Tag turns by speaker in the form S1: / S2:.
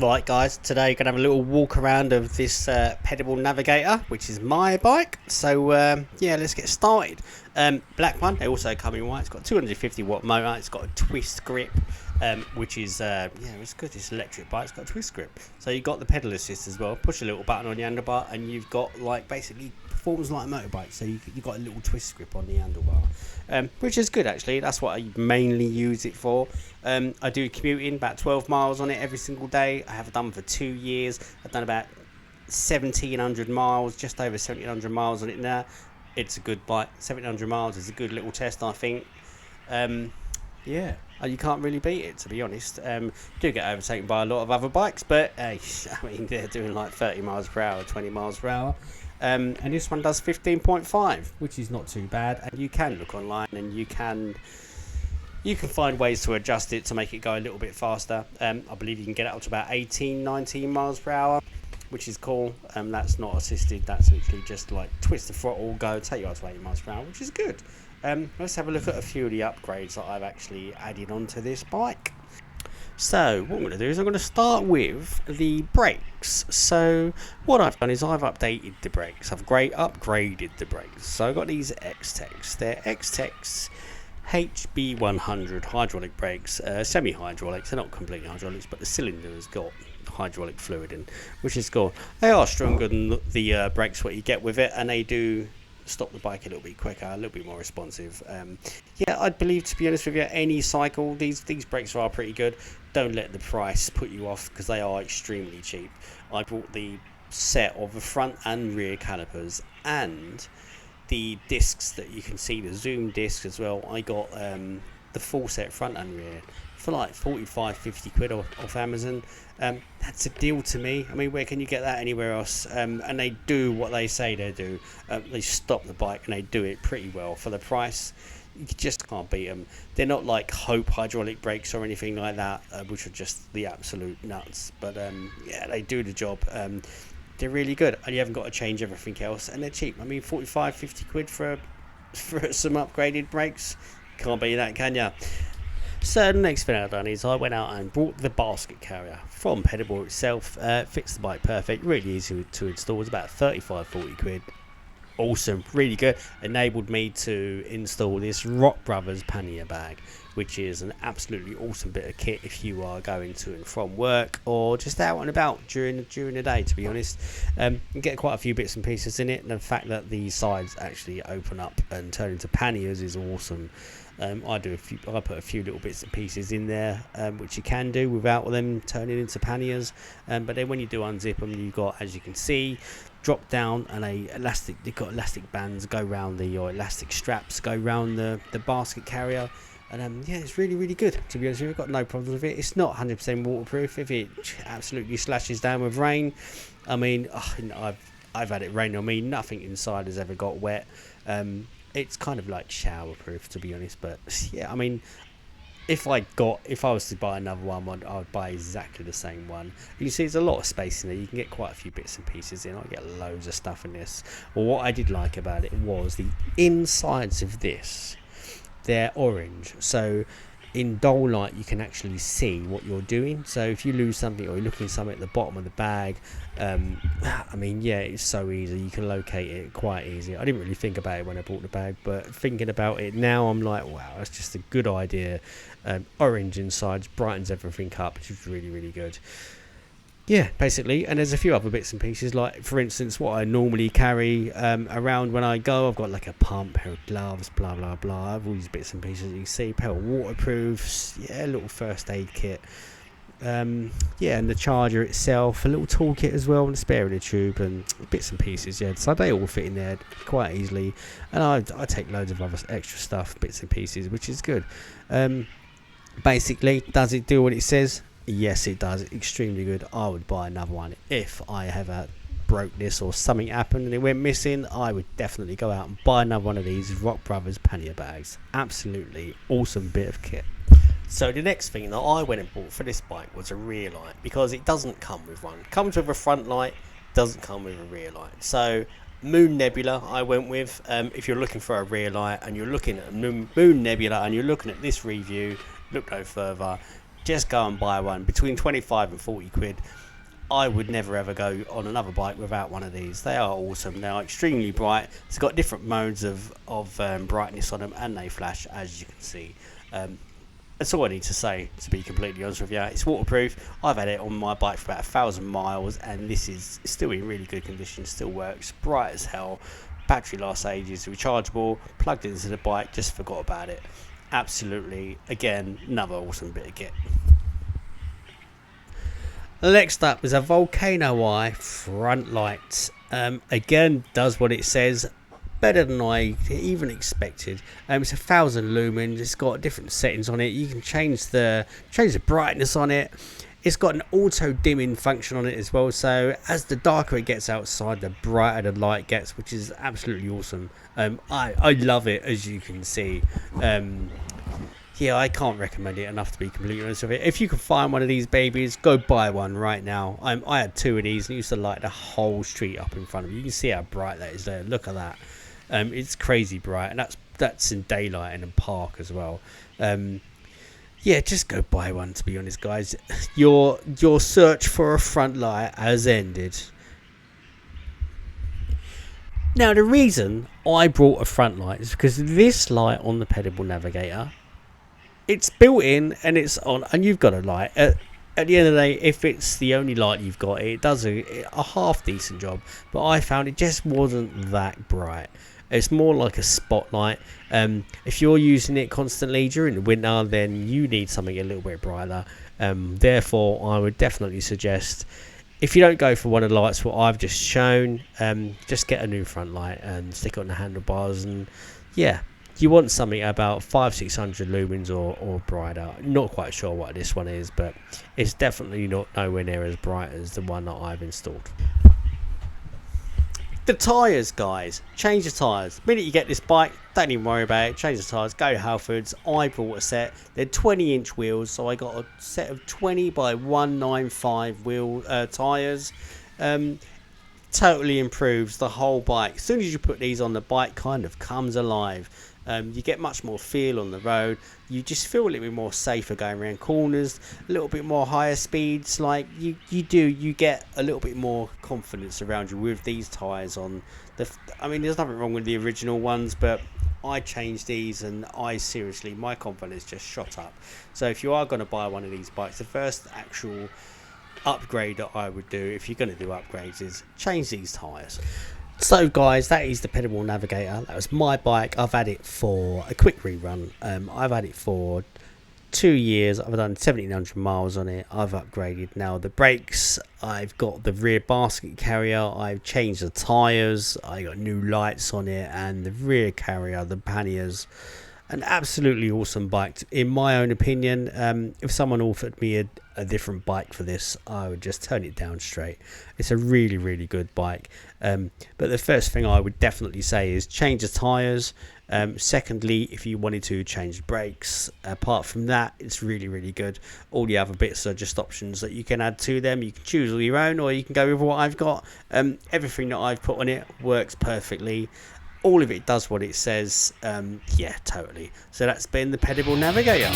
S1: Right guys, today we're going to have a little walk around of this Pedibal Navigata, which is my bike. So yeah, let's get started. Black one, they also come in white. It's got 250 watt motor, it's got a twist grip, which is, yeah, it's good. It's an electric bike, it's got a twist grip. So you've got the pedal assist as well. Push a little button on the handlebar and you've got like basically performs like a motorbike. So you've got a little twist grip on the handlebar, which is good actually. That's what I mainly use it for. I do commuting, about 12 miles on it every single day. I have done for 2 years. I've done about 1,700 miles, just over 1,700 miles on it now. It's a good bike. 1,700 miles is a good little test, I think. Yeah, you can't really beat it, to be honest. Do get overtaken by a lot of other bikes, but I mean, they're doing like 30 miles per hour, 20 miles per hour. And this one does 15.5, which is not too bad. And you can look online and you can find ways to adjust it to make it go a little bit faster. I believe you can get it up to about 18, 19 miles per hour, which is cool. That's not assisted. That's literally just like twist the throttle, go, take you up to 80 miles per hour, which is good. Let's have a look at a few of the upgrades that I've actually added onto this bike. So what I'm going to do is I'm going to start with the brakes. So what I've done is I've updated the brakes. I've upgraded the brakes. So I've got these X-Tex. They're X-Tex HB100 hydraulic brakes, semi-hydraulics. They're not completely hydraulics, but the cylinder has got hydraulic fluid in, which is cool. They are stronger than the brakes what you get with it, and they do stop the bike a little bit quicker, a little bit more responsive. Yeah, I believe, to be honest with you, any cycle, these brakes are pretty good. Don't let the price put you off, because they are extremely cheap. I bought the set of the front and rear calipers and the discs that you can see, the zoom discs as well. I got the full set front and rear for like 45-50 quid off Amazon. That's a deal to me. I mean, where can you get that anywhere else? And they do what they say they do. They stop the bike and they do it pretty well for the price. You just can't beat them. They're not like Hope hydraulic brakes or anything like that, which are just the absolute nuts. But yeah, they do the job. They're really good, and you haven't got to change everything else, and they're cheap. I mean, 45-50 quid for some upgraded brakes. Can't beat that, can ya? So the next thing I've done is I went out and bought the basket carrier from Pedibal itself. Fits the bike perfect, really easy to install. It's about 35-40 quid. Awesome, really good. Enabled me to install this Rockbros Pannier bag, which is an absolutely awesome bit of kit if you are going to and from work or just out and about during the day, to be honest. You get quite a few bits and pieces in it, and the fact that the sides actually open up and turn into panniers is awesome. I put a few little bits and pieces in there, which you can do without them turning into panniers. But then when you do unzip them, you've got, as you can see, drop down and they've got elastic bands go round or elastic straps go round the basket carrier. And yeah, it's really, really good, to be honest with you. I've got no problems with it. It's not 100% waterproof. If it absolutely slashes down with rain, I mean, I've had it rain on me. Nothing inside has ever got wet. It's kind of like shower proof, to be honest. But yeah, I mean, if I was to buy another one, I would buy exactly the same one. You see, there's a lot of space in there. You can get quite a few bits and pieces in. I get loads of stuff in this. Well, what I did like about it was the insides of this. They're orange, so in dull light you can actually see what you're doing. So if you lose something or you're looking at something at the bottom of the bag, I mean, yeah, it's so easy. You can locate it quite easy. I didn't really think about it when I bought the bag, but thinking about it now, I'm like, wow, that's just a good idea. Orange insides brightens everything up, which is really, really good. Yeah, basically, and there's a few other bits and pieces, like for instance what I normally carry around when I go. I've got like a pump, pair of gloves, blah blah blah. I have all these bits and pieces you can see, pair of waterproofs, yeah, a little first aid kit, yeah, and the charger itself, a little toolkit as well, and a spare in a tube, and bits and pieces, yeah, so they all fit in there quite easily. And I take loads of other extra stuff, bits and pieces, which is good. Basically, does it do what it says? Yes, it does. Extremely good. I would buy another one if I ever broke this or something happened and it went missing. I would definitely go out and buy another one of these Rockbros Pannier bags. Absolutely awesome bit of kit. So the next thing that I went and bought for this bike was a rear light, because it doesn't come with one. It comes with a front light, doesn't come with a rear light. So Moon Nebula I went with. If you're looking for a rear light and you're looking at Moon Nebula and you're looking at this review, look no further. just go and buy one. Between 25 and 40 quid. I would never ever go on another bike without one of these. They are awesome. They are extremely bright. It's got different modes of brightness on them, and they flash, as you can see. That's all I need to say, to be completely honest with you. It's waterproof. I've had it on my bike for about 1,000 miles, and this is still in really good condition. Still works, bright as hell. Battery lasts ages, rechargeable. Plugged into the bike, just forgot about it. Absolutely, again, another awesome bit of kit. Next up is a Volcano Eye front light. Again, does what it says, better than I even expected. It's 1,000 lumens. It's got different settings on it. You can change the brightness on it. It's got an auto dimming function on it as well. So as the darker it gets outside, the brighter the light gets, which is absolutely awesome. I love it, as you can see. Yeah, I can't recommend it enough, to be completely honest with it. If you can find one of these babies, go buy one right now. I had 2 of these and used to light the whole street up in front of me. You can see how bright that is there. Look at that. It's crazy bright, and that's in daylight and in park as well. Yeah, just go buy one, to be honest, guys. Your search for a front light has ended. Now, the reason I brought a front light is because this light on the Pedibal Navigator, it's built in and it's on, and you've got a light. At the end of the day, if it's the only light you've got, it does a half decent job, but I found it just wasn't that bright. It's more like a spotlight. If you're using it constantly during the winter, then you need something a little bit brighter. Therefore, I would definitely suggest, if you don't go for one of the lights what I've just shown, just get a new front light and stick it on the handlebars. And yeah, you want something about 500-600 lumens or brighter. Not quite sure what this one is, but it's definitely nowhere near as bright as the one that I've installed. The tyres, guys. Change the tyres. The minute you get this bike, don't even worry about it. Change the tyres. Go to Halfords. I brought a set. They're 20-inch wheels, so I got a set of 20 by 195 wheel tyres. Totally improves the whole bike. As soon as you put these on, the bike kind of comes alive. You get much more feel on the road. You just feel a little bit more safer going around corners, a little bit more higher speeds. Like you get a little bit more confidence around you with these tyres on. I mean, there's nothing wrong with the original ones, but I changed these and my confidence just shot up. So if you are going to buy one of these bikes, the first actual upgrade that I would do, if you're going to do upgrades, is change these tyres. So guys, that is the Pedibal Navigator. That was my bike. I've had it for a quick rerun. I've had it for 2 years. I've done 1,700 miles on it. I've upgraded now the brakes. I've got the rear basket carrier. I've changed the tyres. I got new lights on it, and the rear carrier, the Panniers. An absolutely awesome bike, in my own opinion. If someone offered me a different bike for this, I would just turn it down straight. It's a really, really good bike. But the first thing I would definitely say is change the tyres. Secondly, if you wanted to, change the brakes. Apart from that, it's really, really good. All the other bits are just options that you can add to them. You can choose all your own, or you can go with what I've got. Everything that I've put on it works perfectly. All of it does what it says. Yeah, totally. So that's been the Pedibal Navigator.